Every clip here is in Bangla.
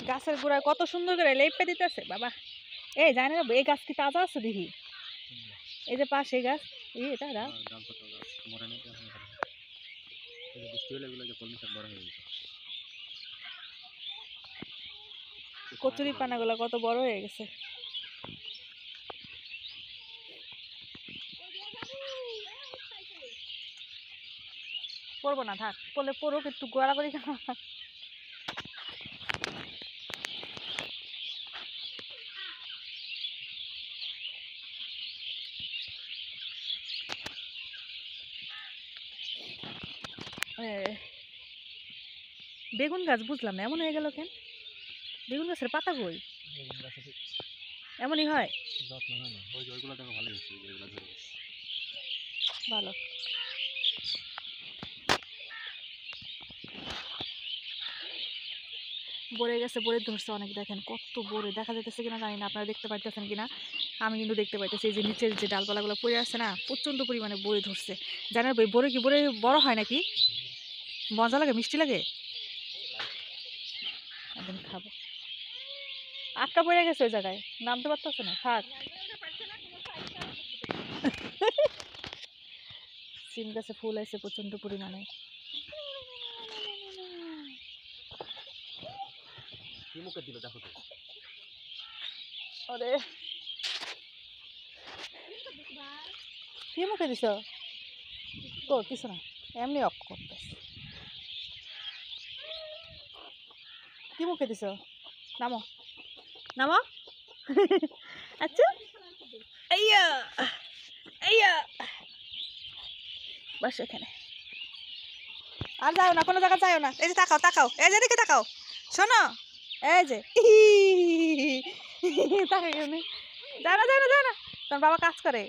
গাছের গোড়ায় কত সুন্দর করে লেপে দিতেছে বাবা। এই জানি না এই গাছ কি তাজা আছে দেখি। এই যে পাশে গাছ এটা কচুরি পানাগুলো কত বড় হয়ে গেছে। পড়বো না থাক, পড়লে পড়ুক, একটু গোড়া করি। বেগুন গাছ বুঝলাম না এমন হয়ে গেল কেন? বেগুন গাছের পাতা কই? এমনই হয় ভালো। বড়ে গেছে, বড়ে ধরছে অনেক, দেখেন কত বড়ে, দেখা যাইতেছে কিনা জানি না, আপনারা দেখতে পাইতেছেন কিনা, আমি কিন্তু দেখতে পাইতেছি। এই যে নিচের যে ডালপালাগুলো পড়ে আছে না, প্রচন্ড পরিমাণে বড়ে ধরছে। জানেন বড়ে কি বড়ে বড় হয় নাকি? মজা লাগে, মিষ্টি লাগে, একদিন খাবো। আটকা পড়ে গেছে ওই জায়গায়, নামতে পারতেছে না, থাক। সিম গাছে ফুল আছে প্রচন্ড পরিমাণে। আরে কি মুখে দিছ? তো কিছু না, এমনি অক করতেছে। কি মুখে দিছ? নামো নামো। আচ্ছা আইয়া আইয়া বস এখানে, আর যাও না, কোনো জায়গা যাও না। এই যে তাকাও তাকাও, এই যে দিকে তাকাও, শোনো, এই যে তাকাই কেমনি, যাও না যাও না যাও না, তোর বাবা কাজ করে।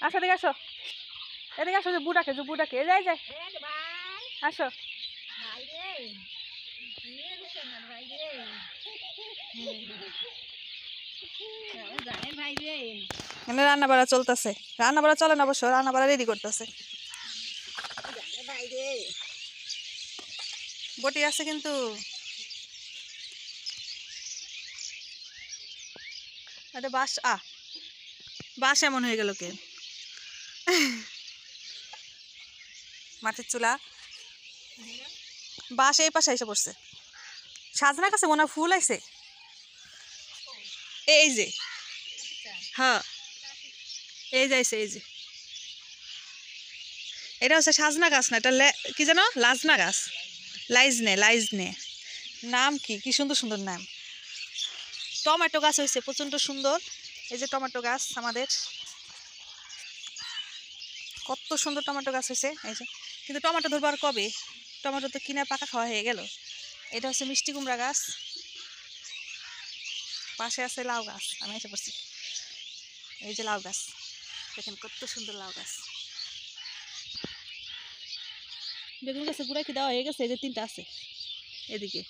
আসো এদিকে আসো, এদিকে আসো, যে বুড়াকে, যে বুড়াকে, এই যাই যায়, আসো। রান্না বাড়া চলতেছে, রান্না বাড়া চলে না অবশ্য, রান্না বাড়া রেডি করতেছে। বটি আছে কিন্তু এটা বাস বাস এমন হয়ে গেল কে? মাটির চুলা, বাস এই পাশে এসে পড়ছে। সাজনা কাছে মনে হয় ফুল আইছে, এই যে, হ্যাঁ এই যাইছে, এই যে এটা হচ্ছে সাজনা গাছ না, এটা কি জানো, লাজনা গাছ, লাইজনে, লাইজনে নাম, কি কি সুন্দর সুন্দর নাম। টমেটো গাছ হয়েছে প্রচন্ড সুন্দর, এই যে টমেটো গাছ আমাদের, কত সুন্দর টমেটো গাছ হয়েছে। এই যে, কিন্তু টমেটো ধরবার কবে? টমেটো তো কিনা পাকা খাওয়া হয়ে গেল। এটা হচ্ছে মিষ্টি কুমড়া গাছ, পাশে আছে লাউ গাছ, আমি এসে পড়ছি। এই যে লাউ গাছ, দেখেন কত সুন্দর লাউ গাছ। বেগুন গাছে গুড়া কি দেওয়া হয়ে গেছে, এই যে 3টা আছে এদিকে।